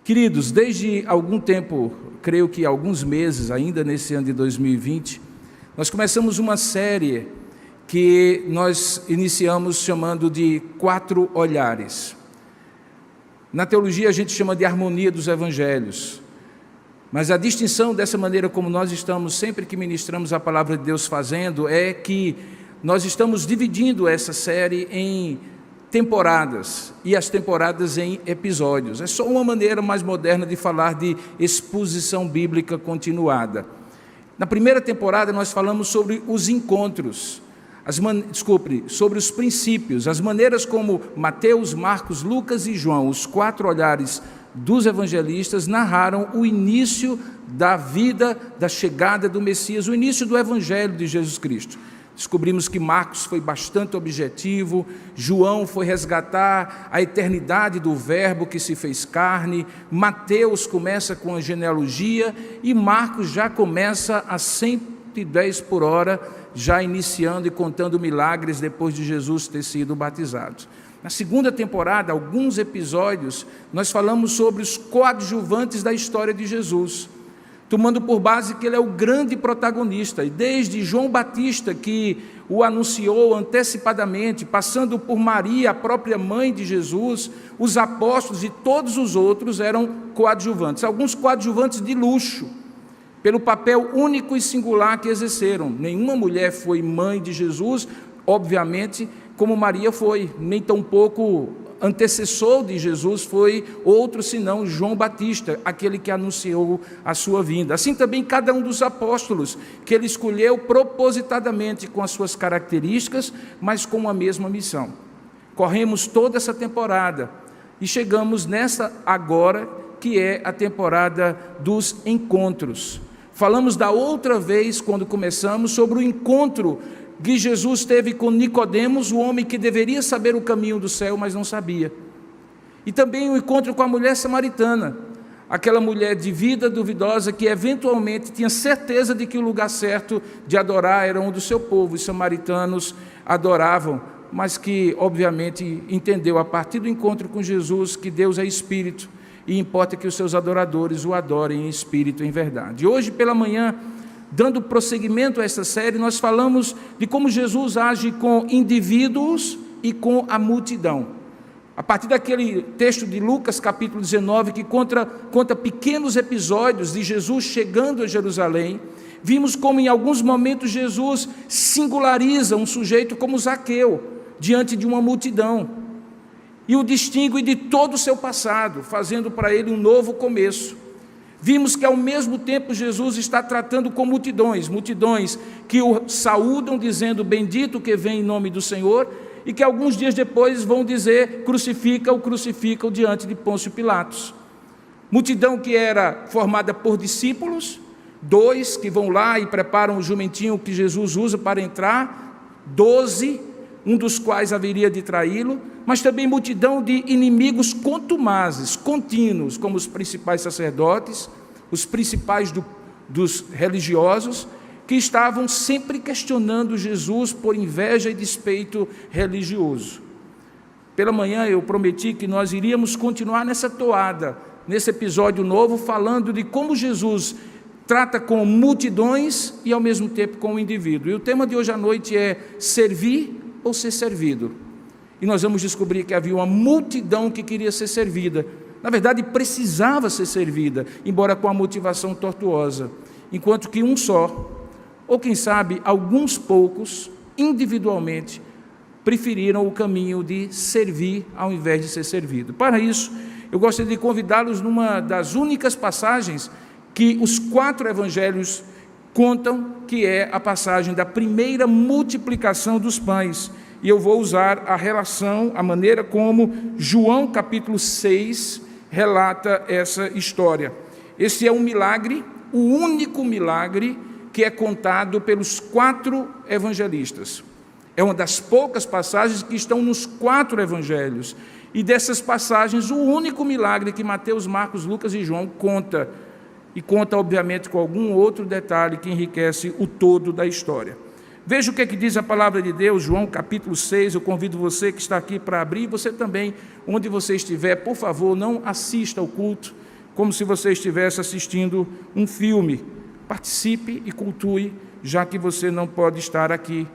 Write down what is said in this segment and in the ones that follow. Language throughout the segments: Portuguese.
Queridos, desde algum tempo, creio que alguns meses, ainda nesse ano de 2020, nós começamos uma série que nós iniciamos chamando de 4 olhares. Na teologia a gente chama de harmonia dos evangelhos, mas a distinção dessa maneira como nós estamos, sempre que ministramos a palavra de Deus fazendo, é que nós estamos dividindo essa série em temporadas, e as temporadas em episódios. É só uma maneira mais moderna de falar de exposição bíblica continuada. Na primeira temporada nós falamos sobre os encontros, sobre os princípios, as maneiras como Mateus, Marcos, Lucas e João, os 4 olhares dos evangelistas, narraram o início da vida, da chegada do Messias, o início do evangelho de Jesus Cristo. Descobrimos que Marcos foi bastante objetivo, João foi resgatar a eternidade do verbo que se fez carne, Mateus começa com a genealogia e Marcos já começa a 110 por hora, já iniciando e contando milagres depois de Jesus ter sido batizado. Na segunda temporada, alguns episódios, nós falamos sobre os coadjuvantes da história de Jesus, tomando por base que ele é o grande protagonista, e desde João Batista, que o anunciou antecipadamente, passando por Maria, a própria mãe de Jesus, os apóstolos e todos os outros eram coadjuvantes, alguns coadjuvantes de luxo, pelo papel único e singular que exerceram. Nenhuma mulher foi mãe de Jesus, obviamente, como Maria foi, nem tampouco antecessor de Jesus foi outro senão João Batista, aquele que anunciou a sua vinda. Assim também cada um dos apóstolos, que ele escolheu propositadamente com as suas características, mas com a mesma missão. Corremos toda essa temporada e chegamos nessa agora, que é a temporada dos encontros. Falamos da outra vez, quando começamos, sobre o encontro que Jesus teve com Nicodemos, o homem que deveria saber o caminho do céu, mas não sabia. E também o encontro com a mulher samaritana, aquela mulher de vida duvidosa que eventualmente tinha certeza de que o lugar certo de adorar era um do seu povo. Os samaritanos adoravam, mas que obviamente entendeu a partir do encontro com Jesus que Deus é espírito e importa que os seus adoradores o adorem em espírito e em verdade. Hoje pela manhã, dando prosseguimento a essa série, nós falamos de como Jesus age com indivíduos e com a multidão. A partir daquele texto de Lucas, capítulo 19, que conta pequenos episódios de Jesus chegando a Jerusalém, vimos como em alguns momentos Jesus singulariza um sujeito como Zaqueu, diante de uma multidão, e o distingue de todo o seu passado, fazendo para ele um novo começo. Vimos que ao mesmo tempo Jesus está tratando com multidões que o saúdam dizendo bendito que vem em nome do Senhor, e que alguns dias depois vão dizer crucifica-o diante de Pôncio Pilatos. Multidão que era formada por discípulos, 2 que vão lá e preparam o jumentinho que Jesus usa para entrar, 12, um dos quais haveria de traí-lo, mas também multidão de inimigos contumazes, contínuos, como os principais sacerdotes, os principais dos religiosos, que estavam sempre questionando Jesus por inveja e despeito religioso. Pela manhã eu prometi que nós iríamos continuar nessa toada, nesse episódio novo, falando de como Jesus trata com multidões e ao mesmo tempo com o indivíduo. E o tema de hoje à noite é servir ou ser servido. E nós vamos descobrir que havia uma multidão que queria ser servida. Na verdade, precisava ser servida, embora com a motivação tortuosa. Enquanto que um só, ou quem sabe alguns poucos, individualmente, preferiram o caminho de servir ao invés de ser servido. Para isso, eu gostaria de convidá-los numa das únicas passagens que os 4 evangelhos contam, que é a passagem da primeira multiplicação dos pães. E eu vou usar a relação, a maneira como João capítulo 6 relata essa história. Esse é um milagre, o único milagre que é contado pelos 4 evangelistas. É uma das poucas passagens que estão nos 4 evangelhos. E dessas passagens, o único milagre que Mateus, Marcos, Lucas e João conta, e conta obviamente com algum outro detalhe que enriquece o todo da história. Veja o que diz a palavra de Deus, João capítulo 6, eu convido você que está aqui para abrir, você também, onde você estiver, por favor, não assista ao culto, como se você estivesse assistindo um filme. Participe e cultue, já que você não pode estar aqui.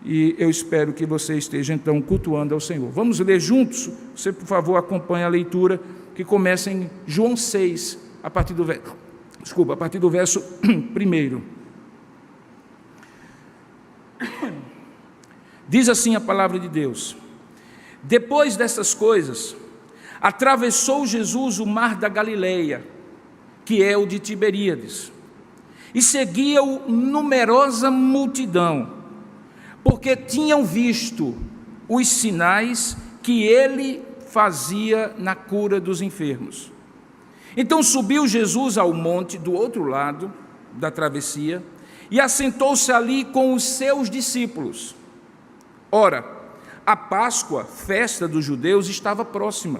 E eu espero que você esteja, então, cultuando ao Senhor. Vamos ler juntos? Você, por favor, acompanhe a leitura, que começa em João 6, a partir do verso 1. Diz assim a palavra de Deus: depois dessas coisas, atravessou Jesus o mar da Galileia, que é o de Tiberíades, e seguia-o numerosa multidão, porque tinham visto os sinais que ele fazia na cura dos enfermos. Então subiu Jesus ao monte do outro lado da travessia e assentou-se ali com os seus discípulos. Ora, a Páscoa, festa dos judeus, estava próxima.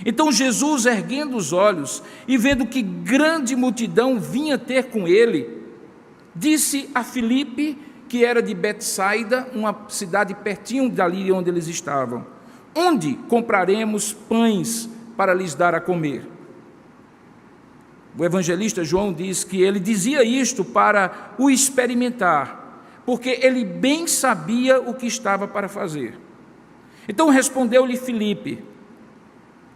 Então Jesus, erguendo os olhos e vendo que grande multidão vinha ter com ele, disse a Filipe, que era de Betsaida, uma cidade pertinho dali onde eles estavam: onde compraremos pães para lhes dar a comer? O evangelista João diz que ele dizia isto para o experimentar, porque ele bem sabia o que estava para fazer. Então respondeu-lhe Filipe: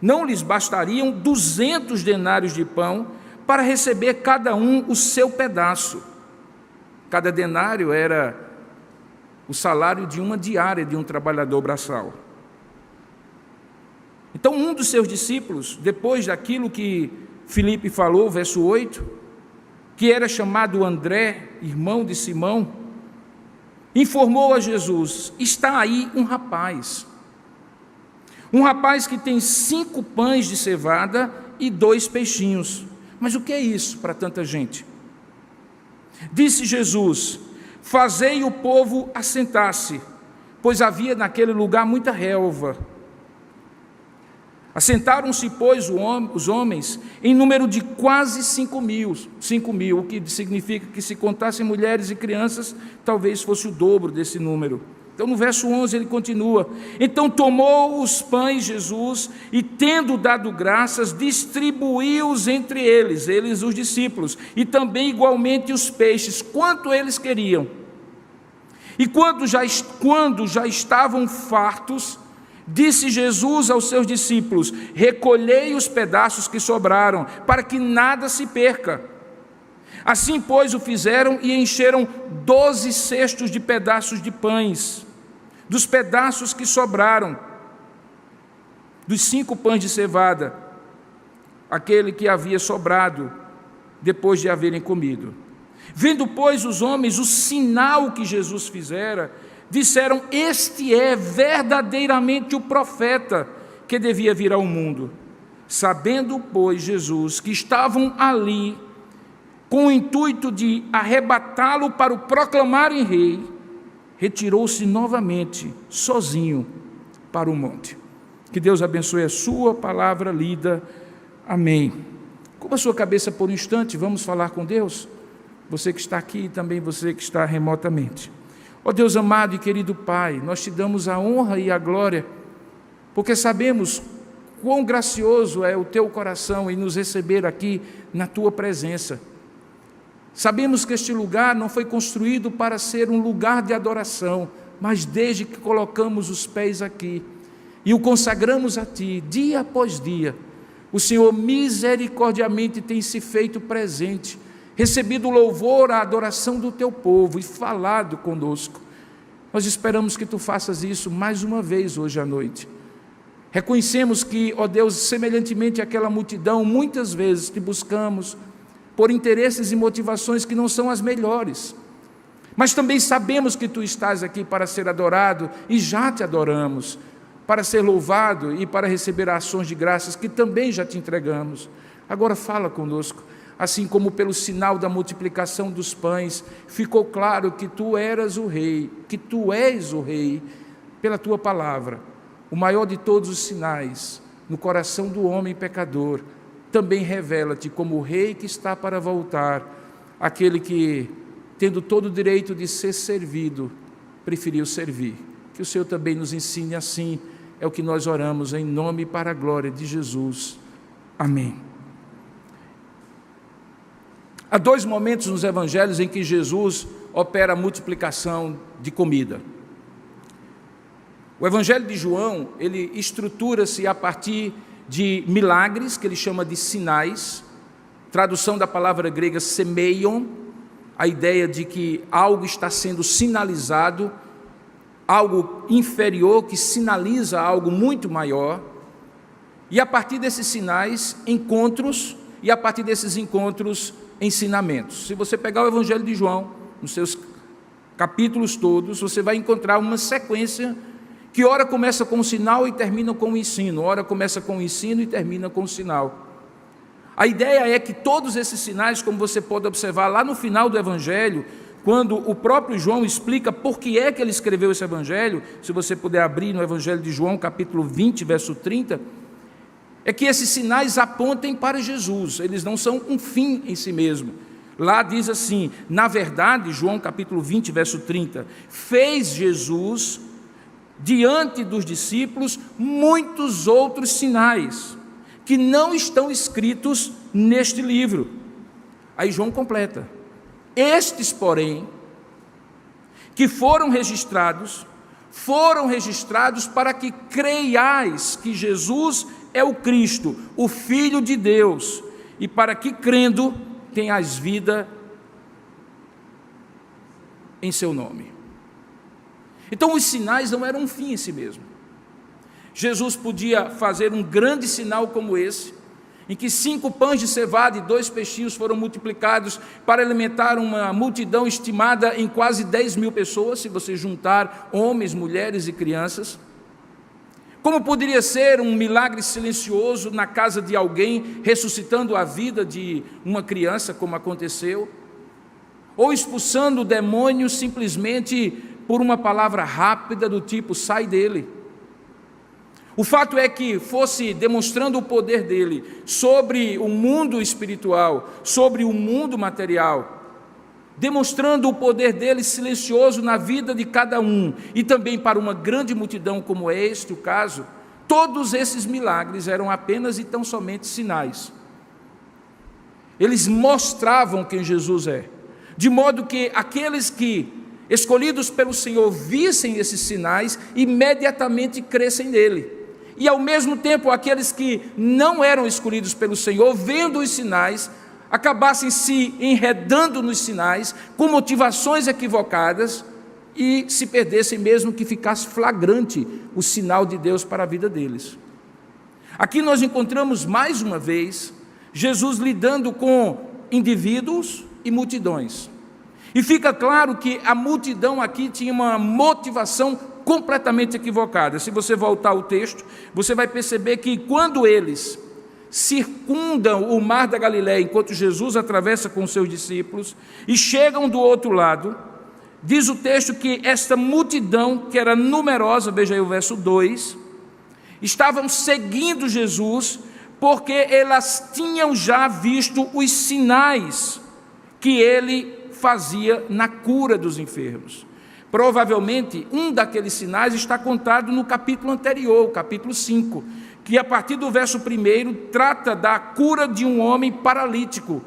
não lhes bastariam 200 denários de pão para receber cada um o seu pedaço? Cada denário era o salário de uma diária de um trabalhador braçal. Então um dos seus discípulos, depois daquilo que Filipe falou, verso 8, que era chamado André, irmão de Simão, informou a Jesus: está aí um rapaz que tem 5 pães de cevada e 2 peixinhos. Mas o que é isso para tanta gente? Disse Jesus: fazei o povo assentar-se, pois havia naquele lugar muita relva. Assentaram-se, pois, os homens em número de quase 5 mil, o que significa que, se contassem mulheres e crianças, talvez fosse o dobro desse número. Então no verso 11 ele continua: então tomou os pães Jesus e, tendo dado graças, distribuiu-os entre eles os discípulos, e também igualmente os peixes, quanto eles queriam. E quando já estavam fartos, disse Jesus aos seus discípulos: recolhei os pedaços que sobraram, para que nada se perca. Assim, pois, o fizeram e encheram 12 cestos de pedaços de pães, dos pedaços que sobraram, dos 5 pães de cevada, aquele que havia sobrado depois de haverem comido. Vendo, pois, os homens o sinal que Jesus fizera, disseram: este é verdadeiramente o profeta que devia vir ao mundo. Sabendo, pois, Jesus que estavam ali com o intuito de arrebatá-lo para o proclamarem rei, retirou-se novamente, sozinho, para o monte. Que Deus abençoe a sua palavra lida. Amém. Curva a sua cabeça por um instante, vamos falar com Deus. Você que está aqui e também você que está remotamente. Ó Deus amado e querido Pai, nós te damos a honra e a glória, porque sabemos quão gracioso é o teu coração em nos receber aqui na tua presença. Sabemos que este lugar não foi construído para ser um lugar de adoração, mas desde que colocamos os pés aqui e o consagramos a Ti, dia após dia, o Senhor misericordiamente tem se feito presente, recebido o louvor, a adoração do Teu povo e falado conosco. Nós esperamos que Tu faças isso mais uma vez hoje à noite. Reconhecemos que, ó Deus, semelhantemente àquela multidão, muitas vezes te buscamos por interesses e motivações que não são as melhores, mas também sabemos que Tu estás aqui para ser adorado e já te adoramos, para ser louvado e para receber ações de graças que também já te entregamos. Agora fala conosco, assim como pelo sinal da multiplicação dos pães, ficou claro que Tu eras o Rei, que Tu és o Rei, pela Tua palavra, o maior de todos os sinais, no coração do homem pecador, também revela-te como o Rei que está para voltar, aquele que, tendo todo o direito de ser servido, preferiu servir. Que o Senhor também nos ensine assim, é o que nós oramos em nome e para a glória de Jesus. Amém. Há dois momentos nos evangelhos em que Jesus opera a multiplicação de comida. O evangelho de João, ele estrutura-se a partir de milagres, que ele chama de sinais, tradução da palavra grega semeion, a ideia de que algo está sendo sinalizado, algo inferior que sinaliza algo muito maior, e a partir desses sinais, encontros, e a partir desses encontros, ensinamentos. Se você pegar o evangelho de João, nos seus capítulos todos, você vai encontrar uma sequência que ora começa com um sinal e termina com um ensino, ora começa com um ensino e termina com um sinal. A ideia é que todos esses sinais, como você pode observar lá no final do evangelho, quando o próprio João explica por que é que ele escreveu esse evangelho, se você puder abrir no evangelho de João, capítulo 20, verso 30, é que esses sinais apontem para Jesus, eles não são um fim em si mesmo. Lá diz assim, na verdade, João capítulo 20, verso 30, fez Jesus, diante dos discípulos, muitos outros sinais, que não estão escritos neste livro. Aí João completa, estes, porém, que foram registrados para que creiais que Jesus é o Cristo, o Filho de Deus, e para que, crendo, tenhas vida em seu nome. Então, os sinais não eram um fim em si mesmo. Jesus podia fazer um grande sinal como esse, em que 5 pães de cevada e 2 peixinhos foram multiplicados para alimentar uma multidão estimada em quase 10.000 pessoas, se você juntar homens, mulheres e crianças. Como poderia ser um milagre silencioso na casa de alguém, ressuscitando a vida de uma criança, como aconteceu, ou expulsando o demônio simplesmente por uma palavra rápida do tipo, sai dele. O fato é que fosse demonstrando o poder dele sobre o mundo espiritual, sobre o mundo material, demonstrando o poder dele silencioso na vida de cada um, e também para uma grande multidão como é este o caso, todos esses milagres eram apenas e tão somente sinais. Eles mostravam quem Jesus é, de modo que aqueles que, escolhidos pelo Senhor, vissem esses sinais, imediatamente crescem nele. E ao mesmo tempo, aqueles que não eram escolhidos pelo Senhor, vendo os sinais, acabassem se enredando nos sinais, com motivações equivocadas, e se perdessem mesmo que ficasse flagrante o sinal de Deus para a vida deles. Aqui nós encontramos mais uma vez, Jesus lidando com indivíduos e multidões. E fica claro que a multidão aqui tinha uma motivação completamente equivocada. Se você voltar ao texto, você vai perceber que quando eles circundam o mar da Galileia, enquanto Jesus atravessa com os seus discípulos, e chegam do outro lado, diz o texto que esta multidão, que era numerosa, veja aí o verso 2, estavam seguindo Jesus, porque elas tinham já visto os sinais que ele fazia na cura dos enfermos. Provavelmente, um daqueles sinais está contado no capítulo anterior, o capítulo 5, que a partir do verso 1 trata da cura de um homem paralítico,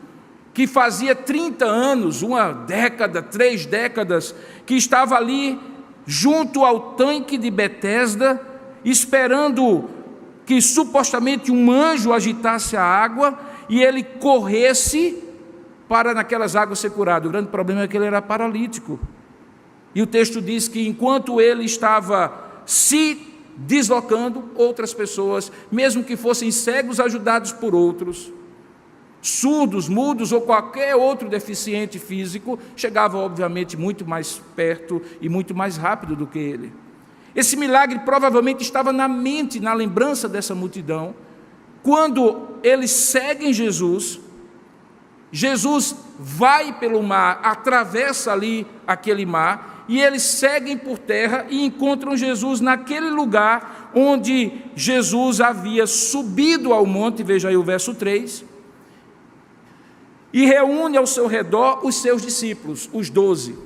que fazia 30 anos, 1 década, 3 décadas, que estava ali junto ao tanque de Betesda, esperando que supostamente um anjo agitasse a água e ele corresse para naquelas águas ser curado. O grande problema é que ele era paralítico. E o texto diz que enquanto ele estava se deslocando, outras pessoas, mesmo que fossem cegos ajudados por outros, surdos, mudos ou qualquer outro deficiente físico, chegavam obviamente muito mais perto e muito mais rápido do que ele. Esse milagre provavelmente estava na mente, na lembrança dessa multidão, quando eles seguem Jesus. Jesus vai pelo mar, atravessa ali aquele mar, e eles seguem por terra e encontram Jesus naquele lugar onde Jesus havia subido ao monte, veja aí o verso 3, e reúne ao seu redor os seus discípulos, os 12.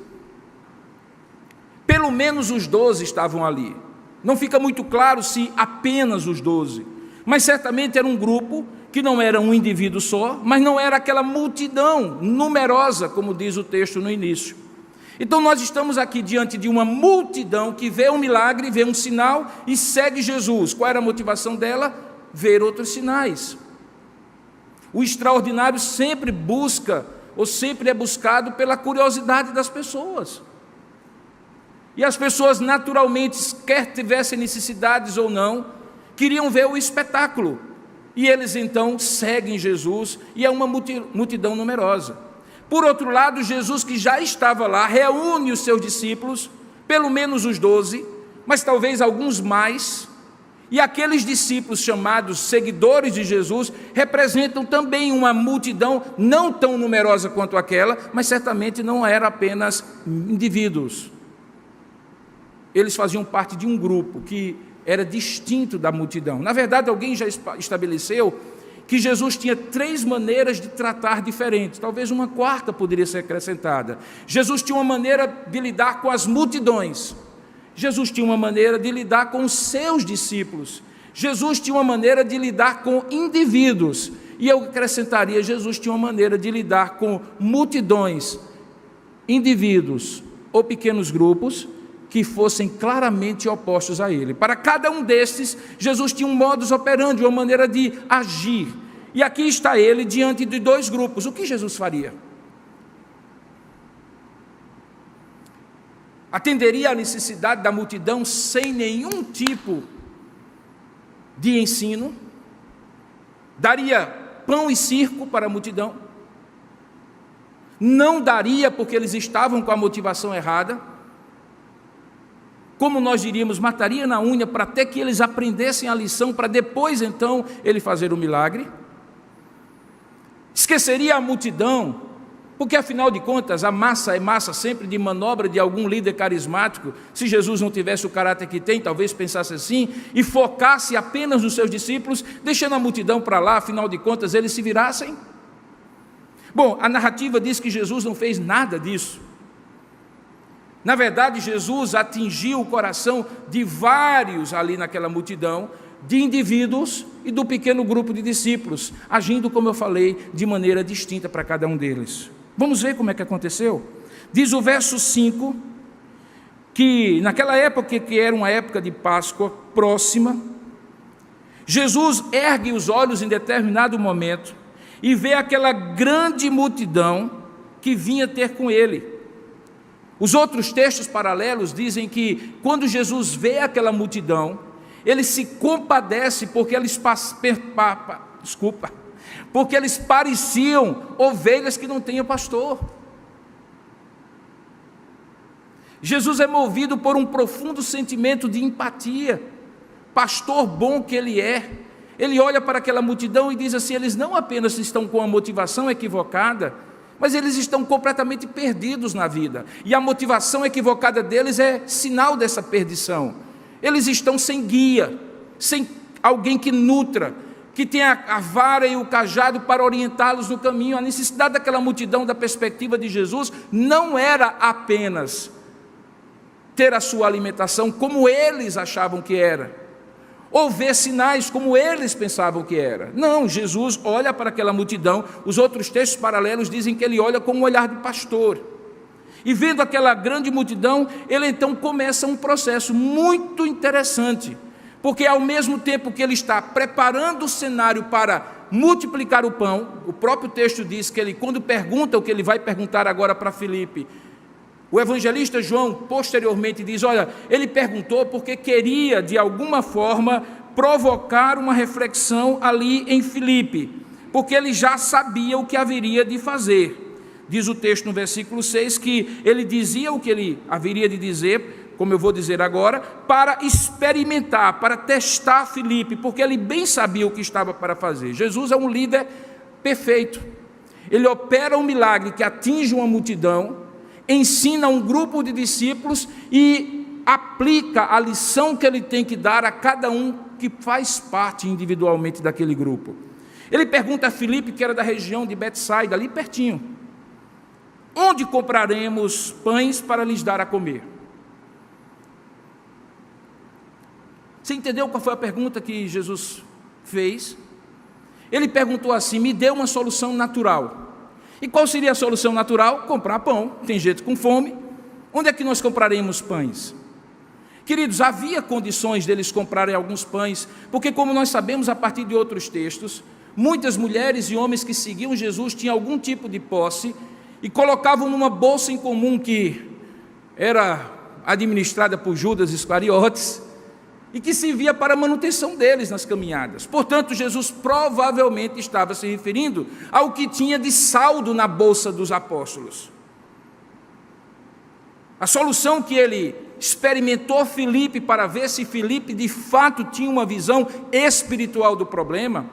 Pelo menos os 12 estavam ali. Não fica muito claro se apenas os 12. mas certamente era um grupo que não era um indivíduo só, mas não era aquela multidão numerosa, como diz o texto no início. Então nós estamos aqui diante de uma multidão que vê um milagre, vê um sinal e segue Jesus. Qual era a motivação dela? Ver outros sinais. O extraordinário sempre busca, ou sempre é buscado pela curiosidade das pessoas. E as pessoas naturalmente, quer tivessem necessidades ou não, queriam ver o espetáculo. E eles então seguem Jesus, e é uma multidão numerosa. Por outro lado, Jesus, que já estava lá, reúne os seus discípulos, pelo menos os 12, mas talvez alguns mais, e aqueles discípulos chamados seguidores de Jesus representam também uma multidão não tão numerosa quanto aquela, mas certamente não era apenas indivíduos. Eles faziam parte de um grupo que era distinto da multidão. Na verdade, alguém já estabeleceu que Jesus tinha 3 maneiras de tratar diferentes, talvez uma quarta poderia ser acrescentada. Jesus tinha uma maneira de lidar com as multidões, Jesus tinha uma maneira de lidar com os seus discípulos, Jesus tinha uma maneira de lidar com indivíduos, e eu acrescentaria, Jesus tinha uma maneira de lidar com multidões, indivíduos ou pequenos grupos que fossem claramente opostos a ele. Para cada um destes, Jesus tinha um modus operandi, uma maneira de agir. E aqui está ele diante de 2 grupos. O que Jesus faria? Atenderia à necessidade da multidão sem nenhum tipo de ensino? Daria pão e circo para a multidão? Não daria porque eles estavam com a motivação errada? Como nós diríamos, mataria na unha para até que eles aprendessem a lição, para depois então ele fazer o milagre? Esqueceria a multidão, porque afinal de contas a massa é massa sempre de manobra de algum líder carismático. Se Jesus não tivesse o caráter que tem, talvez pensasse assim, e focasse apenas nos seus discípulos, deixando a multidão para lá, afinal de contas eles se virassem? Bom, a narrativa diz que Jesus não fez nada disso. Na verdade, Jesus atingiu o coração de vários ali naquela multidão, de indivíduos e do pequeno grupo de discípulos, agindo, como eu falei, de maneira distinta para cada um deles. Vamos ver como é que aconteceu? Diz o verso 5, que naquela época, que era uma época de Páscoa próxima, Jesus ergue os olhos em determinado momento e vê aquela grande multidão que vinha ter com ele. Os outros textos paralelos dizem que quando Jesus vê aquela multidão, ele se compadece porque eles pareciam ovelhas que não tinham pastor. Jesus é movido por um profundo sentimento de empatia, pastor bom que ele é. Ele olha para aquela multidão e diz assim: eles não apenas estão com a motivação equivocada, mas eles estão completamente perdidos na vida, e a motivação equivocada deles é sinal dessa perdição. Eles estão sem guia, sem alguém que nutra, que tenha a vara e o cajado para orientá-los no caminho. A necessidade daquela multidão, da perspectiva de Jesus, não era apenas ter a sua alimentação como eles achavam que era, ou ver sinais como eles pensavam que era. Não, Jesus olha para aquela multidão. Os outros textos paralelos dizem que ele olha com um olhar de pastor, e vendo aquela grande multidão, ele então começa um processo muito interessante, porque ao mesmo tempo que ele está preparando o cenário para multiplicar o pão, o próprio texto diz que ele, quando pergunta o que ele vai perguntar agora para Filipe, o evangelista João posteriormente diz: olha, ele perguntou porque queria de alguma forma provocar uma reflexão ali em Filipe, porque ele já sabia o que haveria de fazer. Diz o texto no versículo 6 que ele dizia o que ele haveria de dizer, como eu vou dizer agora, para experimentar, para testar Filipe, porque ele bem sabia o que estava para fazer. Jesus é um líder perfeito. Ele opera um milagre que atinge uma multidão, ensina um grupo de discípulos e aplica a lição que ele tem que dar a cada um que faz parte individualmente daquele grupo. Ele pergunta a Filipe, que era da região de Betsaida, ali pertinho: onde compraremos pães para lhes dar a comer? Você entendeu qual foi a pergunta que Jesus fez? Ele perguntou assim: me dê uma solução natural. E qual seria a solução natural? Comprar pão. Tem gente com fome. Onde é que nós compraremos pães? Queridos, havia condições deles comprarem alguns pães, porque, como nós sabemos a partir de outros textos, muitas mulheres e homens que seguiam Jesus tinham algum tipo de posse e colocavam numa bolsa em comum que era administrada por Judas Iscariotes e que servia para a manutenção deles nas caminhadas. Portanto, Jesus provavelmente estava se referindo ao que tinha de saldo na bolsa dos apóstolos. A solução que ele experimentou Filipe para ver se Filipe de fato tinha uma visão espiritual do problema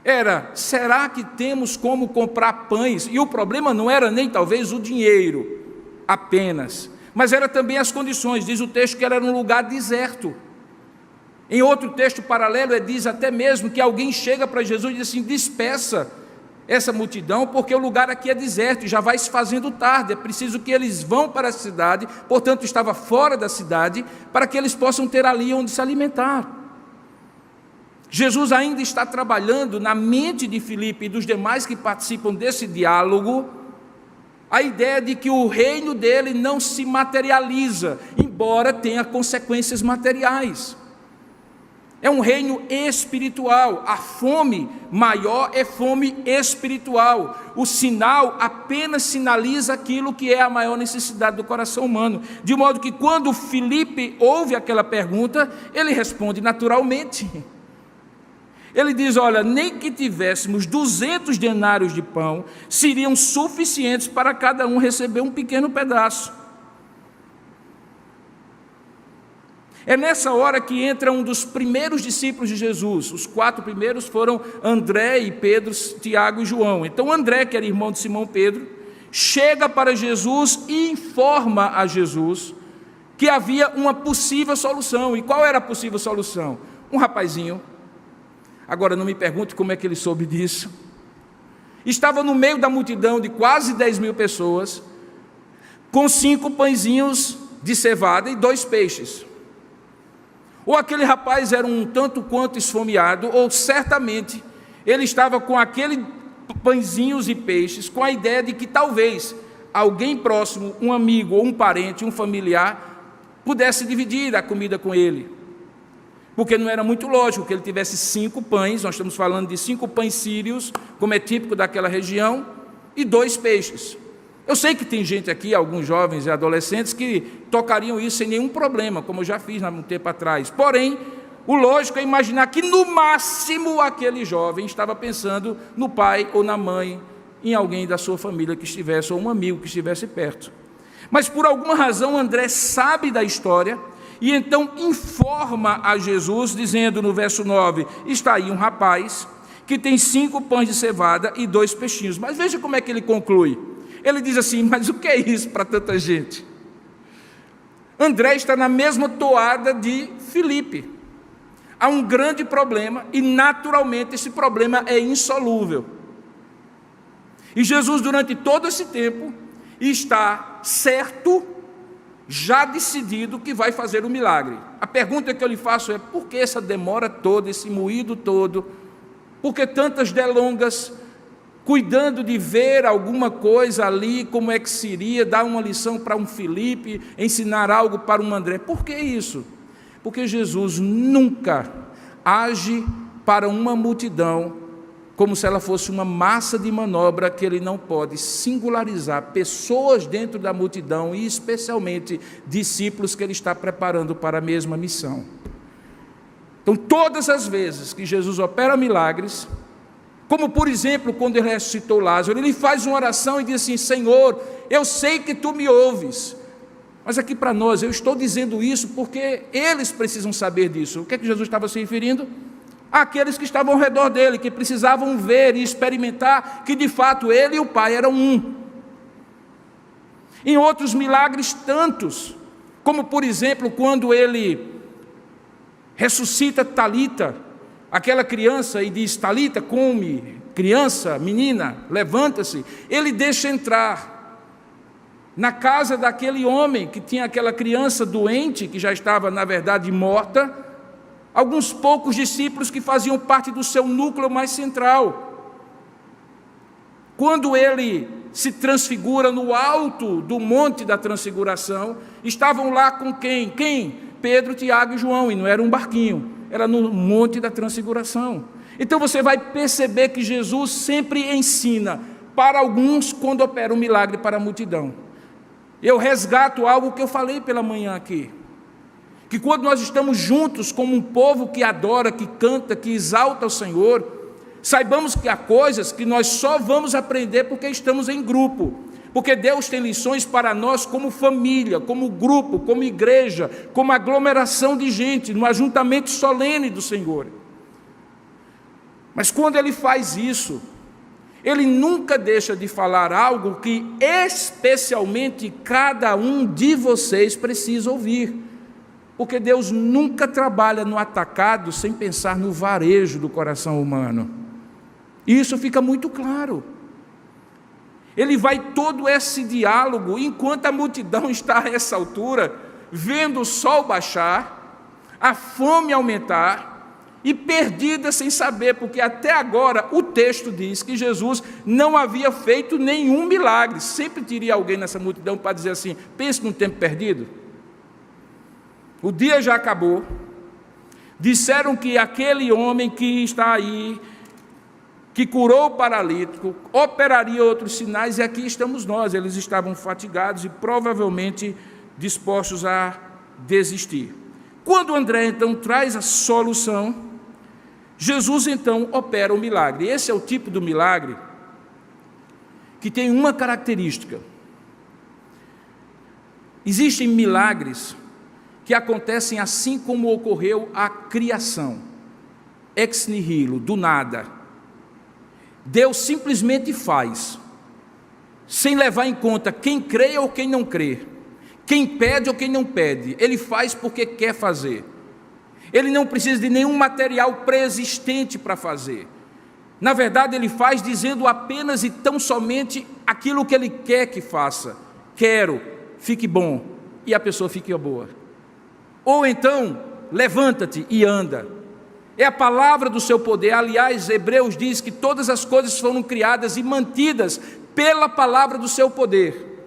era: será que temos como comprar pães? E o problema não era nem talvez o dinheiro apenas, mas era também as condições. Diz o texto que era num lugar deserto. Em outro texto paralelo, ele diz até mesmo que alguém chega para Jesus e diz assim: despeça essa multidão, porque o lugar aqui é deserto e já vai se fazendo tarde, é preciso que eles vão para a cidade. Portanto, estava fora da cidade, para que eles possam ter ali onde se alimentar. Jesus ainda está trabalhando na mente de Filipe e dos demais que participam desse diálogo a ideia de que o reino dele não se materializa, embora tenha consequências materiais. É um reino espiritual. A fome maior é fome espiritual. O sinal apenas sinaliza aquilo que é a maior necessidade do coração humano. De modo que quando Filipe ouve aquela pergunta, ele responde naturalmente. Ele diz: olha, nem que tivéssemos 200 denários de pão, seriam suficientes para cada um receber um pequeno pedaço. É nessa hora que entra um dos primeiros discípulos de Jesus. Os 4 primeiros foram André e Pedro, Tiago e João. Então André, que era irmão de Simão Pedro, chega para Jesus e informa a Jesus que havia uma possível solução. E qual era a possível solução? Um rapazinho, agora não me pergunte como é que ele soube disso, estava no meio da multidão de quase 10.000 pessoas, com 5 pãezinhos de cevada e 2 peixes. Ou aquele rapaz era um tanto quanto esfomeado, ou certamente ele estava com aqueles pãezinhos e peixes, com a ideia de que talvez alguém próximo, um amigo ou um parente, um familiar, pudesse dividir a comida com ele. Porque não era muito lógico que ele tivesse 5 pães, nós estamos falando de 5 pães sírios, como é típico daquela região, e 2 peixes. Eu sei que tem gente aqui, alguns jovens e adolescentes, que tocariam isso sem nenhum problema, como eu já fiz há um tempo atrás. Porém, o lógico é imaginar que no máximo aquele jovem estava pensando no pai ou na mãe, em alguém da sua família que estivesse, ou um amigo que estivesse perto. Mas por alguma razão André sabe da história, e então informa a Jesus, dizendo no verso 9, está aí um rapaz que tem 5 pães de cevada e 2 peixinhos. Mas veja como é que ele conclui. Ele diz assim: mas o que é isso para tanta gente? André está na mesma toada de Filipe. Há um grande problema e naturalmente esse problema é insolúvel. E Jesus durante todo esse tempo está certo, já decidido que vai fazer o milagre. A pergunta que eu lhe faço é: por que essa demora toda, esse moído todo? Por que tantas delongas? Cuidando de ver alguma coisa ali, como é que seria, dar uma lição para um Filipe, ensinar algo para um André. Por que isso? Porque Jesus nunca age para uma multidão como se ela fosse uma massa de manobra que ele não pode singularizar pessoas dentro da multidão e especialmente discípulos que ele está preparando para a mesma missão. Então, todas as vezes que Jesus opera milagres, como por exemplo, quando ele ressuscitou Lázaro, ele faz uma oração e diz assim: Senhor, eu sei que tu me ouves, mas aqui para nós, eu estou dizendo isso porque eles precisam saber disso. O que é que Jesus estava se referindo? Àqueles que estavam ao redor dele, que precisavam ver e experimentar que de fato ele e o Pai eram um. Em outros milagres tantos, como por exemplo, quando ele ressuscita Talita, aquela criança, e diz: Talita, come, criança, menina, levanta-se. Ele deixa entrar na casa daquele homem que tinha aquela criança doente, que já estava, na verdade, morta, alguns poucos discípulos que faziam parte do seu núcleo mais central. Quando ele se transfigura no alto do Monte da Transfiguração, estavam lá com quem? Pedro, Tiago e João, e não era um barquinho, era no Monte da Transfiguração. Então você vai perceber que Jesus sempre ensina para alguns quando opera um milagre para a multidão. Eu resgato algo que eu falei pela manhã aqui, que quando nós estamos juntos como um povo que adora, que canta, que exalta o Senhor, saibamos que há coisas que nós só vamos aprender porque estamos em grupo, porque Deus tem lições para nós como família, como grupo, como igreja, como aglomeração de gente, no ajuntamento solene do Senhor. Mas quando Ele faz isso, Ele nunca deixa de falar algo que especialmente cada um de vocês precisa ouvir, porque Deus nunca trabalha no atacado sem pensar no varejo do coração humano. E isso fica muito claro. Ele vai todo esse diálogo enquanto a multidão está a essa altura, vendo o sol baixar, a fome aumentar, e perdida sem saber, porque até agora o texto diz que Jesus não havia feito nenhum milagre. Sempre teria alguém nessa multidão para dizer assim: pense num tempo perdido. O dia já acabou. Disseram que aquele homem que está aí, que curou o paralítico, operaria outros sinais, e aqui estamos nós. Eles estavam fatigados e provavelmente dispostos a desistir. Quando André então traz a solução, Jesus então opera o milagre. Esse é o tipo do milagre que tem uma característica. Existem milagres que acontecem assim como ocorreu a criação, ex nihilo, do nada. Deus simplesmente faz, sem levar em conta quem crê ou quem não crê, quem pede ou quem não pede. Ele faz porque quer fazer. Ele não precisa de nenhum material pré-existente para fazer. Na verdade, Ele faz dizendo apenas e tão somente aquilo que Ele quer que faça. Quero, fique bom, e a pessoa fique boa. Ou então, levanta-te e anda. É a palavra do seu poder. Aliás, Hebreus diz que todas as coisas foram criadas e mantidas pela palavra do seu poder.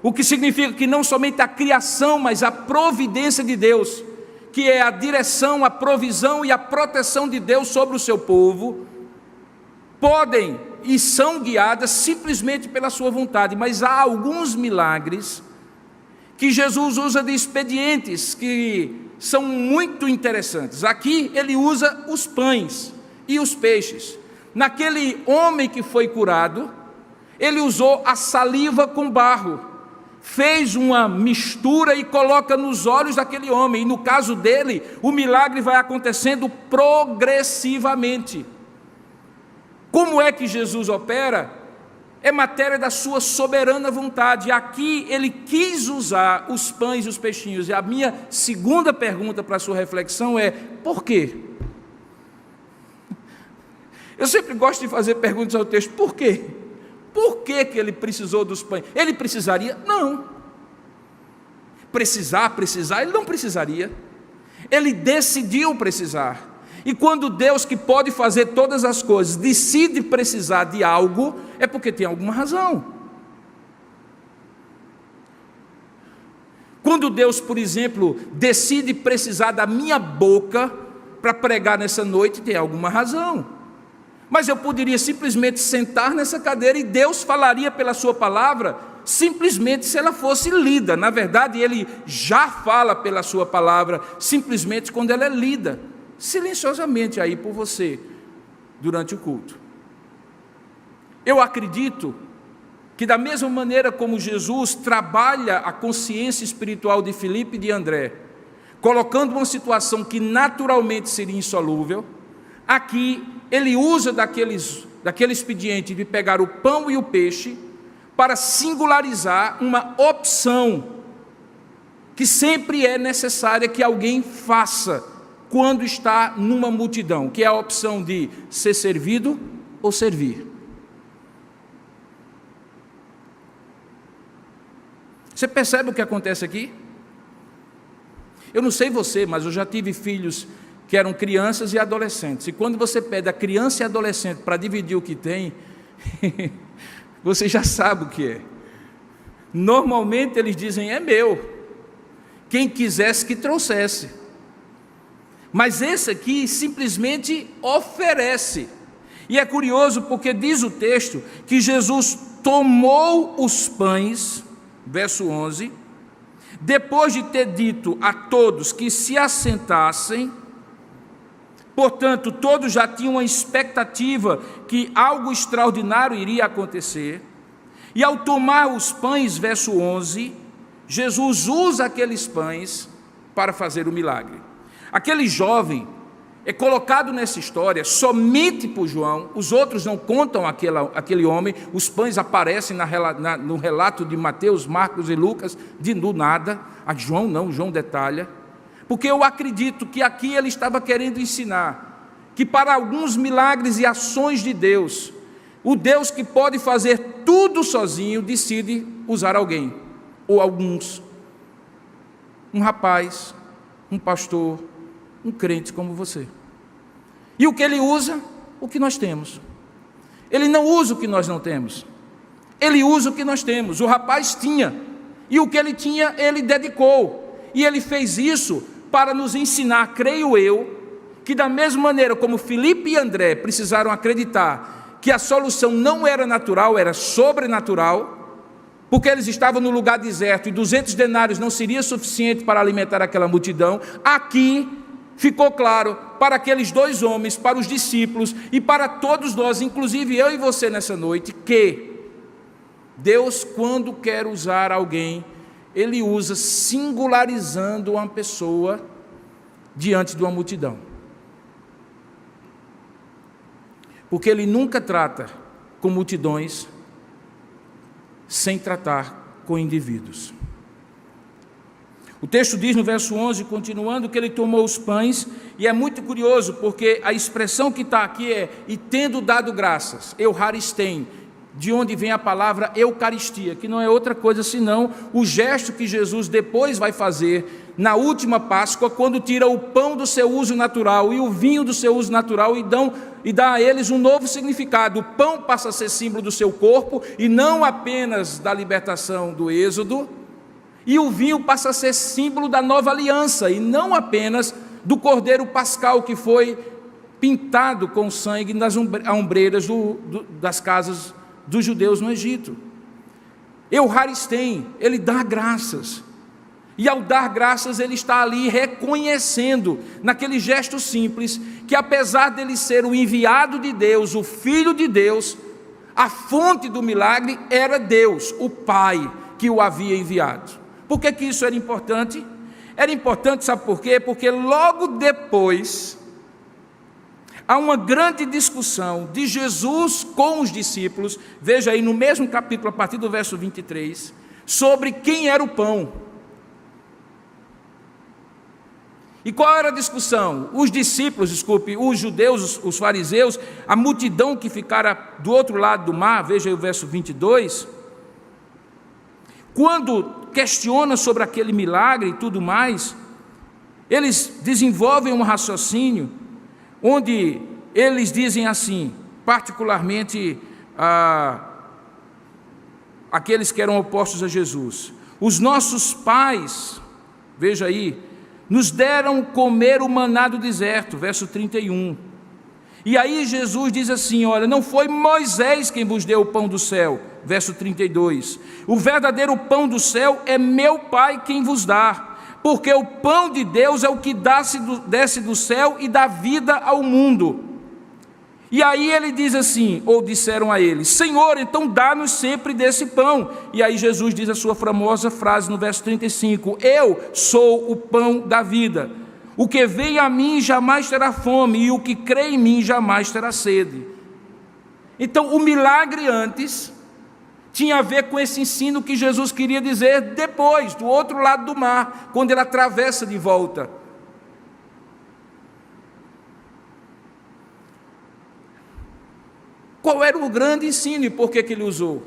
O que significa que não somente a criação, mas a providência de Deus, que é a direção, a provisão e a proteção de Deus sobre o seu povo, podem e são guiadas simplesmente pela sua vontade. Mas há alguns milagres que Jesus usa de expedientes que são muito interessantes. Aqui ele usa os pães e os peixes. Naquele homem que foi curado, ele usou a saliva com barro, fez uma mistura e coloca nos olhos daquele homem. E no caso dele, o milagre vai acontecendo progressivamente. Como é que Jesus opera? É matéria da sua soberana vontade. Aqui ele quis usar os pães e os peixinhos. E a minha segunda pergunta para a sua reflexão é: por quê? Eu sempre gosto de fazer perguntas ao texto. Por quê? Por que ele precisou dos pães? Ele precisaria? Não. Precisar, ele não precisaria. Ele decidiu precisar. E quando Deus, que pode fazer todas as coisas, decide precisar de algo, é porque tem alguma razão. Quando Deus, por exemplo, decide precisar da minha boca para pregar nessa noite, tem alguma razão. Mas eu poderia simplesmente sentar nessa cadeira e Deus falaria pela sua palavra, simplesmente se ela fosse lida. Na verdade, Ele já fala pela sua palavra, simplesmente quando ela é lida, silenciosamente aí por você, durante o culto. Eu acredito que da mesma maneira como Jesus trabalha a consciência espiritual de Filipe e de André, colocando uma situação que naturalmente seria insolúvel, aqui ele usa daquele expediente de pegar o pão e o peixe para singularizar uma opção que sempre é necessária que alguém faça quando está numa multidão, que é a opção de ser servido ou servir. Você percebe o que acontece aqui? Eu não sei você, mas eu já tive filhos que eram crianças e adolescentes. E quando você pede a criança e adolescente para dividir o que tem, você já sabe o que é. Normalmente eles dizem: é meu, quem quisesse que trouxesse. Mas esse aqui simplesmente oferece. E é curioso porque diz o texto que Jesus tomou os pães, verso 11, depois de ter dito a todos que se assentassem. Portanto, todos já tinham uma expectativa que algo extraordinário iria acontecer. E ao tomar os pães, verso 11, Jesus usa aqueles pães para fazer o milagre. Aquele jovem é colocado nessa história somente por João, os outros não contam aquele homem, os pães aparecem no relato de Mateus, Marcos e Lucas, do nada. A João não, João detalha, porque eu acredito que aqui ele estava querendo ensinar que para alguns milagres e ações de Deus, o Deus que pode fazer tudo sozinho decide usar alguém, ou alguns, um rapaz, um pastor, um crente como você. E o que ele usa? O que nós temos. Ele não usa o que nós não temos, ele usa o que nós temos. O rapaz tinha, e o que ele tinha, ele dedicou, e ele fez isso para nos ensinar, creio eu, que da mesma maneira como Filipe e André precisaram acreditar que a solução não era natural, era sobrenatural, porque eles estavam no lugar deserto e 200 denários não seria suficiente para alimentar aquela multidão. Aqui ficou claro para aqueles dois homens, para os discípulos e para todos nós, inclusive eu e você nessa noite, que Deus, quando quer usar alguém, Ele usa singularizando uma pessoa diante de uma multidão. Porque Ele nunca trata com multidões sem tratar com indivíduos. O texto diz no verso 11, continuando, que ele tomou os pães, e é muito curioso, porque a expressão que está aqui é: e tendo dado graças, euharistém, de onde vem a palavra eucaristia, que não é outra coisa senão o gesto que Jesus depois vai fazer na última Páscoa, quando tira o pão do seu uso natural e o vinho do seu uso natural e dá a eles um novo significado. O pão passa a ser símbolo do seu corpo, e não apenas da libertação do Êxodo, e o vinho passa a ser símbolo da nova aliança, e não apenas do cordeiro pascal que foi pintado com sangue nas ombreiras das casas dos judeus no Egito. Euharistém, ele dá graças, e ao dar graças ele está ali reconhecendo, naquele gesto simples, que apesar dele ser o enviado de Deus, o Filho de Deus, a fonte do milagre era Deus, o Pai, que o havia enviado. Por que isso era importante? Era importante, sabe por quê? Porque logo depois há uma grande discussão de Jesus com os discípulos, veja aí no mesmo capítulo, a partir do verso 23, sobre quem era o pão. E qual era a discussão? Os discípulos, os judeus, os fariseus, a multidão que ficara do outro lado do mar, veja aí o verso 22, quando questiona sobre aquele milagre e tudo mais, eles desenvolvem um raciocínio, onde eles dizem assim, particularmente aqueles que eram opostos a Jesus: os nossos pais, veja aí, nos deram comer o maná do deserto, verso 31. E aí Jesus diz assim: olha, não foi Moisés quem vos deu o pão do céu, verso 32. O verdadeiro pão do céu é meu Pai quem vos dá, porque o pão de Deus é o que desce do céu e dá vida ao mundo. E aí ele diz assim, ou disseram a ele: Senhor, então dá-nos sempre desse pão. E aí Jesus diz a sua famosa frase no verso 35: eu sou o pão da vida. O que vem a mim jamais terá fome, e o que crê em mim jamais terá sede. Então o milagre antes tinha a ver com esse ensino que Jesus queria dizer depois, do outro lado do mar, quando ele atravessa de volta. Qual era o grande ensino e por que ele usou?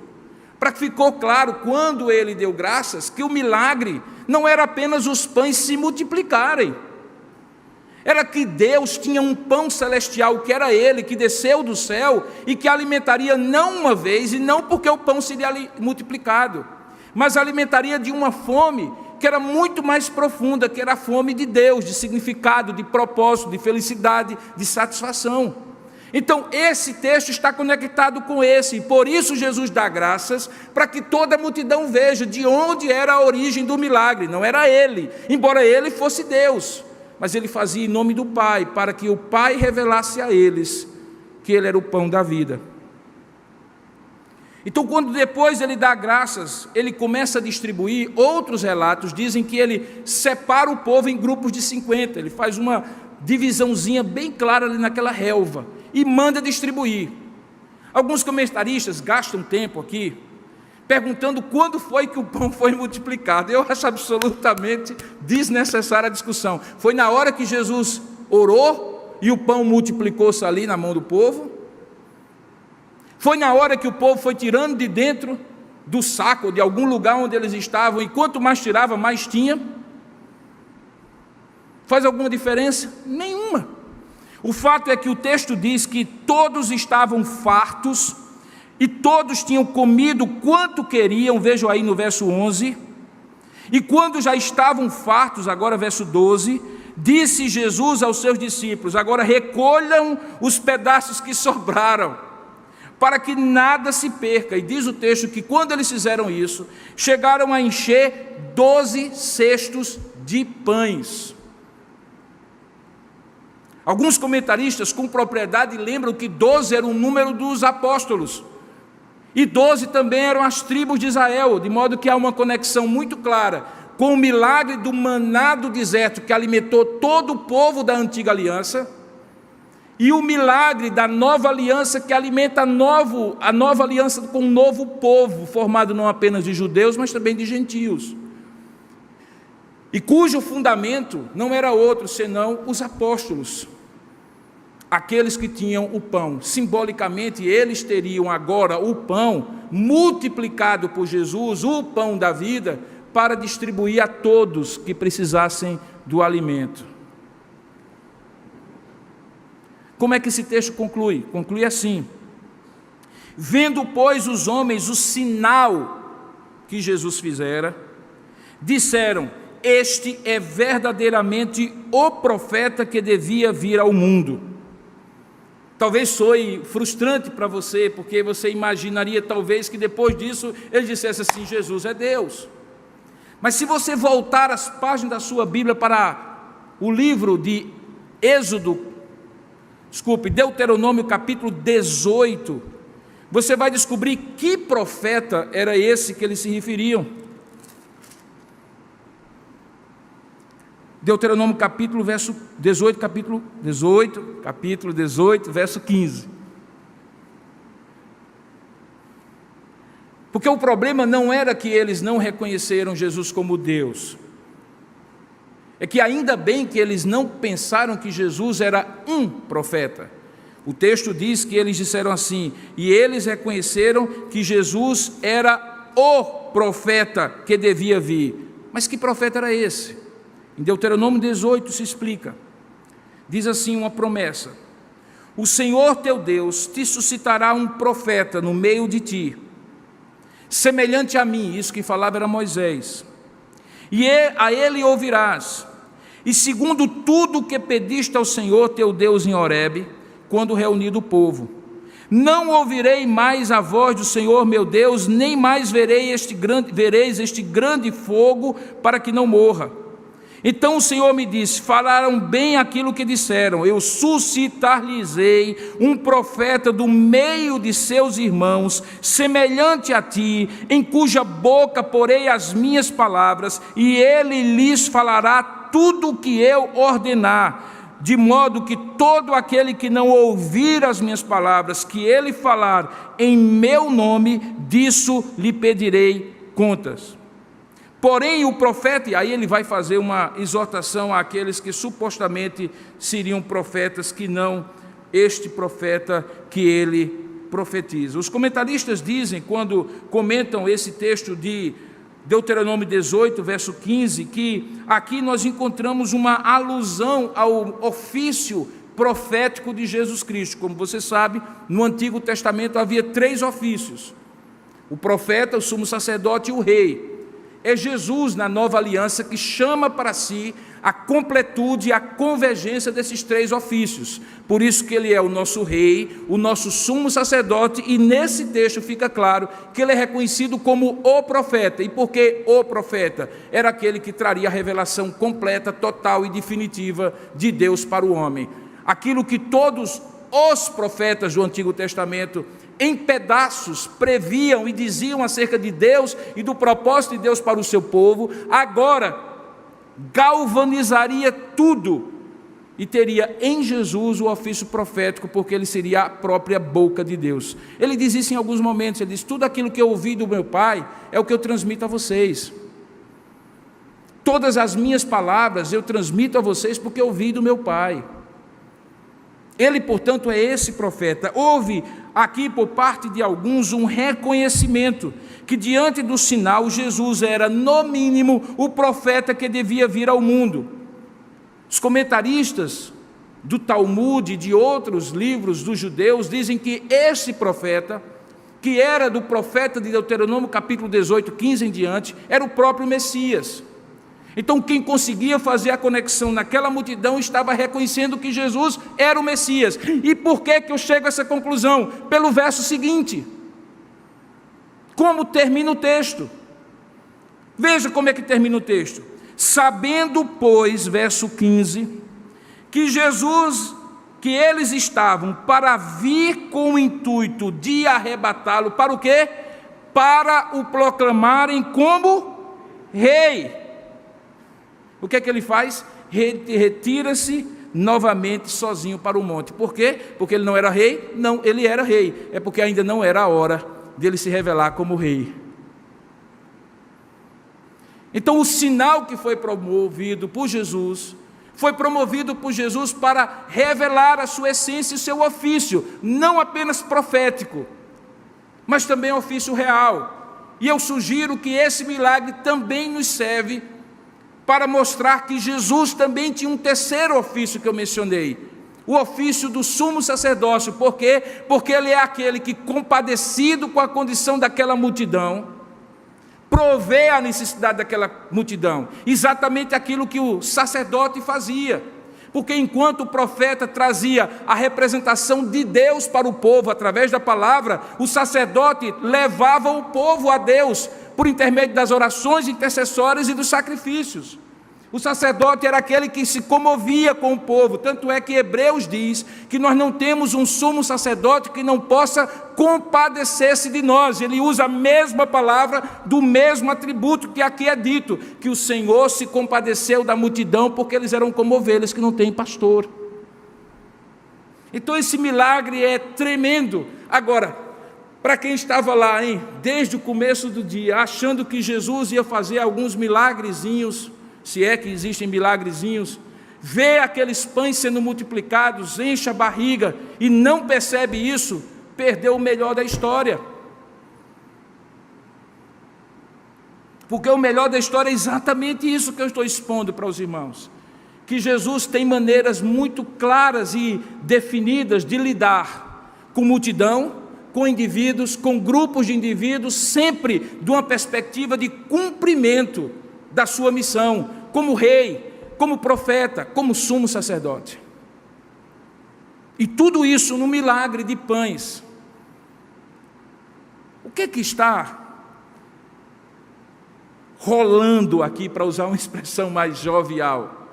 Para que ficou claro, quando ele deu graças, que o milagre não era apenas os pães se multiplicarem. era que Deus tinha um pão celestial, que era Ele, que desceu do céu e que alimentaria não uma vez, e não porque o pão seria multiplicado, mas alimentaria de uma fome que era muito mais profunda, que era a fome de Deus, de significado, de propósito, de felicidade, de satisfação. Então esse texto está conectado com esse, e por isso Jesus dá graças, para que toda a multidão veja de onde era a origem do milagre. Não era Ele, embora Ele fosse Deus, mas Ele fazia em nome do Pai, para que o Pai revelasse a eles que Ele era o pão da vida. Então, quando depois Ele dá graças, Ele começa a distribuir. Outros relatos dizem que Ele separa o povo em grupos de 50, Ele faz uma divisãozinha bem clara ali naquela relva, e manda distribuir. Alguns comentaristas gastam tempo aqui, perguntando quando foi que o pão foi multiplicado. Eu acho absolutamente desnecessária a discussão. Foi na hora que Jesus orou, e o pão multiplicou-se ali na mão do povo? Foi na hora que o povo foi tirando de dentro do saco, de algum lugar onde eles estavam, e quanto mais tirava, mais tinha? Faz alguma diferença? Nenhuma. O fato é que o texto diz que todos estavam fartos, e todos tinham comido quanto queriam, vejam aí no verso 11, e quando já estavam fartos, agora verso 12, disse Jesus aos seus discípulos: agora recolham os pedaços que sobraram, para que nada se perca. E diz o texto que quando eles fizeram isso, chegaram a encher 12 cestos de pães. Alguns comentaristas com propriedade lembram que 12 era o número dos apóstolos, e 12 também eram as tribos de Israel, de modo que há uma conexão muito clara com o milagre do maná do deserto, que alimentou todo o povo da antiga aliança, e o milagre da nova aliança, que alimenta a nova aliança com um novo povo, formado não apenas de judeus, mas também de gentios, e cujo fundamento não era outro senão os apóstolos, aqueles que tinham o pão. Simbolicamente, eles teriam agora o pão multiplicado por Jesus, o pão da vida, para distribuir a todos que precisassem do alimento. Como é que esse texto conclui? Conclui assim: vendo, pois, os homens o sinal que Jesus fizera, disseram: este é verdadeiramente o profeta que devia vir ao mundo. Talvez soe frustrante para você, porque você imaginaria talvez que depois disso ele dissesse assim: Jesus é Deus. Mas se você voltar as páginas da sua Bíblia para o livro de Deuteronômio capítulo 18, você vai descobrir que profeta era esse que eles se referiam. Deuteronômio capítulo 18, verso 15. Porque o problema não era que eles não reconheceram Jesus como Deus, é que ainda bem que eles não pensaram que Jesus era um profeta. O texto diz que eles disseram assim: e eles reconheceram que Jesus era o profeta que devia vir. Mas que profeta era esse? Em Deuteronômio 18 se explica. Diz assim uma promessa: o Senhor teu Deus te suscitará um profeta no meio de ti, semelhante a mim. Isso que falava era Moisés. E a ele ouvirás, e segundo tudo o que pediste ao Senhor teu Deus em Horebe, quando reunido o povo. Não ouvirei mais a voz do Senhor meu Deus, nem mais vereis este grande fogo, para que não morra. Então o Senhor me disse: falaram bem aquilo que disseram, eu suscitar-lhes-ei um profeta do meio de seus irmãos, semelhante a ti, em cuja boca porei as minhas palavras, e ele lhes falará tudo o que eu ordenar, de modo que todo aquele que não ouvir as minhas palavras, que ele falar em meu nome, disso lhe pedirei contas. Porém o profeta, e aí ele vai fazer uma exortação àqueles que supostamente seriam profetas, que não este profeta que ele profetiza. Os comentaristas dizem, quando comentam esse texto de Deuteronômio 18, verso 15, que aqui nós encontramos uma alusão ao ofício profético de Jesus Cristo. Como você sabe, no Antigo Testamento havia 3 ofícios: o profeta, o sumo sacerdote e o rei. É Jesus, na nova aliança, que chama para si a completude e a convergência desses 3 ofícios. Por isso que ele é o nosso rei, o nosso sumo sacerdote, e nesse texto fica claro que ele é reconhecido como o profeta. E por que o profeta? Era aquele que traria a revelação completa, total e definitiva de Deus para o homem. Aquilo que todos os profetas do Antigo Testamento, em pedaços, previam e diziam acerca de Deus e do propósito de Deus para o seu povo, agora galvanizaria tudo e teria em Jesus o ofício profético, porque ele seria a própria boca de Deus. Ele diz isso em alguns momentos, ele diz: tudo aquilo que eu ouvi do meu Pai é o que eu transmito a vocês. Todas as minhas palavras eu transmito a vocês porque eu ouvi do meu Pai. Ele, portanto, é esse profeta. Houve aqui, por parte de alguns, um reconhecimento que, diante do sinal, Jesus era, no mínimo, o profeta que devia vir ao mundo. Os comentaristas do Talmud e de outros livros dos judeus dizem que esse profeta, que era do profeta de Deuteronômio capítulo 18, 15 em diante, era o próprio Messias. Então, quem conseguia fazer a conexão naquela multidão estava reconhecendo que Jesus era o Messias. E por que eu chego a essa conclusão? Pelo verso seguinte. Como termina o texto? Veja como é que termina o texto. Sabendo, pois, verso 15, que Jesus, que eles estavam para vir com o intuito de arrebatá-lo, para o quê? Para o proclamarem como rei. O que é que ele faz? Retira-se novamente sozinho para o monte. Por quê? Porque ele não era rei? Não, ele era rei. É porque ainda não era a hora dele se revelar como rei. Então, o sinal que foi promovido por Jesus, foi promovido por Jesus para revelar a sua essência e o seu ofício, não apenas profético, mas também ofício real. E eu sugiro que esse milagre também nos serve para mostrar que Jesus também tinha um terceiro ofício que eu mencionei, o ofício do sumo sacerdócio. Por quê? Porque ele é aquele que, compadecido com a condição daquela multidão, provê a necessidade daquela multidão, exatamente aquilo que o sacerdote fazia. Porque enquanto o profeta trazia a representação de Deus para o povo através da palavra, o sacerdote levava o povo a Deus por intermédio das orações intercessórias e dos sacrifícios. O sacerdote era aquele que se comovia com o povo, tanto é que Hebreus diz que nós não temos um sumo sacerdote que não possa compadecer-se de nós. Ele usa a mesma palavra, do mesmo atributo que aqui é dito, que o Senhor se compadeceu da multidão porque eles eram como ovelhas que não têm pastor. Então esse milagre é tremendo. Agora, para quem estava lá, desde o começo do dia, achando que Jesus ia fazer alguns milagrezinhos, se é que existem milagrezinhos, vê aqueles pães sendo multiplicados, enche a barriga e não percebe isso, perdeu o melhor da história. Porque o melhor da história é exatamente isso que eu estou expondo para os irmãos, que Jesus tem maneiras muito claras e definidas de lidar com multidão, com indivíduos, com grupos de indivíduos, sempre de uma perspectiva de cumprimento da sua missão, como rei, como profeta, como sumo sacerdote. E tudo isso no milagre de pães. O que está rolando aqui, para usar uma expressão mais jovial?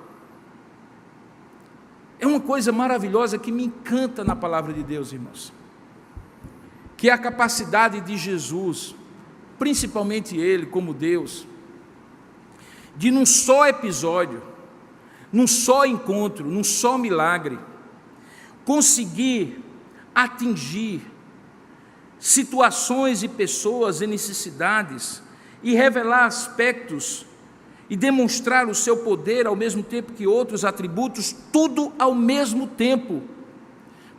É uma coisa maravilhosa que me encanta na palavra de Deus, irmãos, que é a capacidade de Jesus, principalmente Ele como Deus, de num só episódio, num só encontro, num só milagre, conseguir atingir situações e pessoas em necessidades e revelar aspectos e demonstrar o seu poder ao mesmo tempo que outros atributos, tudo ao mesmo tempo.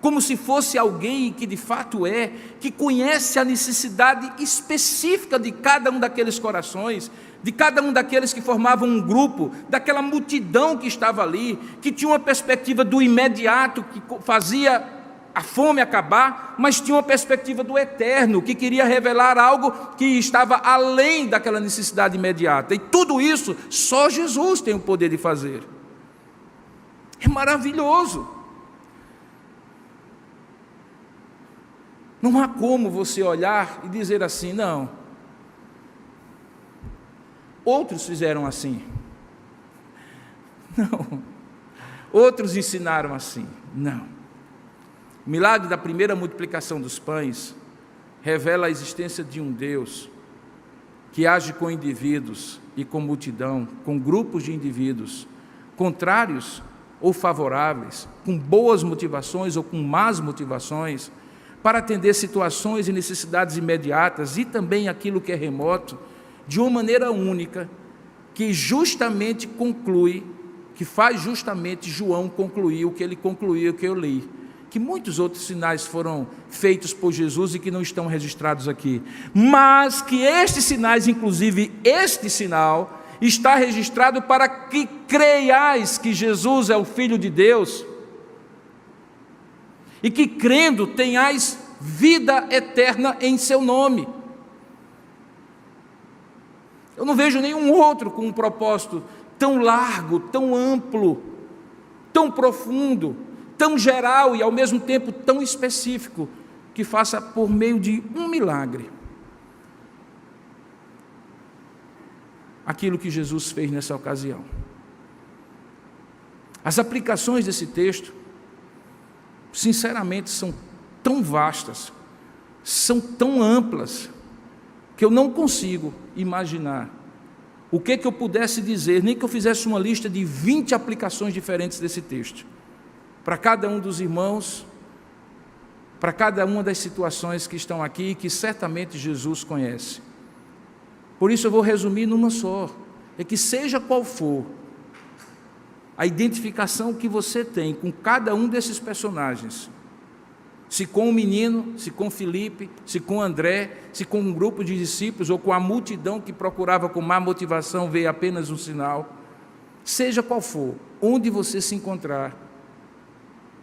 como se fosse alguém que de fato é, que conhece a necessidade específica de cada um daqueles corações, de cada um daqueles que formavam um grupo, daquela multidão que estava ali, que tinha uma perspectiva do imediato, que fazia a fome acabar, mas tinha uma perspectiva do eterno, que queria revelar algo que estava além daquela necessidade imediata. E tudo isso só Jesus tem o poder de fazer. É maravilhoso. Não há como você olhar e dizer assim, não, outros fizeram assim. Não. Outros ensinaram assim. Não. O milagre da primeira multiplicação dos pães revela a existência de um Deus que age com indivíduos e com multidão, com grupos de indivíduos, contrários ou favoráveis, com boas motivações ou com más motivações, para atender situações e necessidades imediatas e também aquilo que é remoto, de uma maneira única, que justamente conclui, que faz justamente João concluir o que ele concluiu, o que eu li, que muitos outros sinais foram feitos por Jesus e que não estão registrados aqui, mas que estes sinais, inclusive este sinal, está registrado para que creiais que Jesus é o Filho de Deus, e que crendo tenhais vida eterna em seu nome. Eu não vejo nenhum outro com um propósito tão largo, tão amplo, tão profundo, tão geral e ao mesmo tempo tão específico, que faça por meio de um milagre aquilo que Jesus fez nessa ocasião. As aplicações desse texto, sinceramente, são tão vastas, são tão amplas, que eu não consigo imaginar o que eu pudesse dizer, nem que eu fizesse uma lista de 20 aplicações diferentes desse texto, para cada um dos irmãos, para cada uma das situações que estão aqui, que certamente Jesus conhece. Por isso eu vou resumir numa só, é que seja qual for a identificação que você tem com cada um desses personagens, se com o menino, se com Filipe, se com André, se com um grupo de discípulos, ou com a multidão que procurava com má motivação ver apenas um sinal, seja qual for, onde você se encontrar,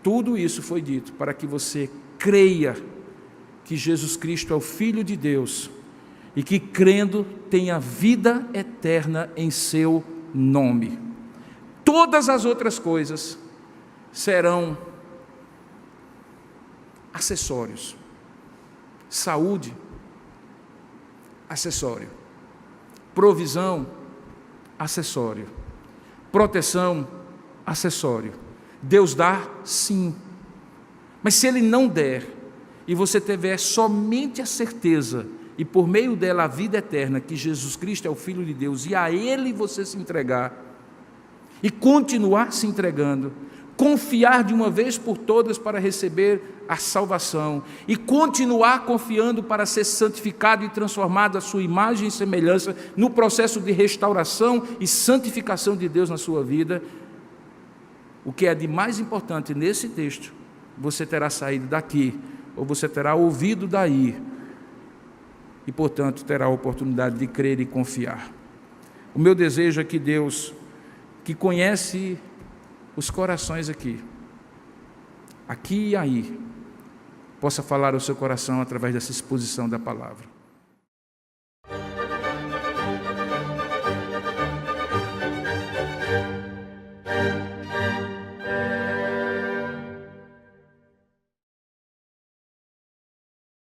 tudo isso foi dito para que você creia que Jesus Cristo é o Filho de Deus, e que crendo tenha vida eterna em seu nome. Todas as outras coisas serão acessórios. Saúde, acessório. Provisão, acessório. Proteção, acessório. Deus dá, sim. Mas se Ele não der, e você tiver somente a certeza, e por meio dela a vida eterna, que Jesus Cristo é o Filho de Deus, e a Ele você se entregar, e continuar se entregando, confiar de uma vez por todas para receber a salvação, e continuar confiando para ser santificado e transformado à sua imagem e semelhança, no processo de restauração e santificação de Deus na sua vida, o que é de mais importante nesse texto, você terá saído daqui, ou você terá ouvido daí, e portanto terá a oportunidade de crer e confiar. O meu desejo é que Deus, que conhece os corações aqui e aí, possa falar ao seu coração através dessa exposição da palavra.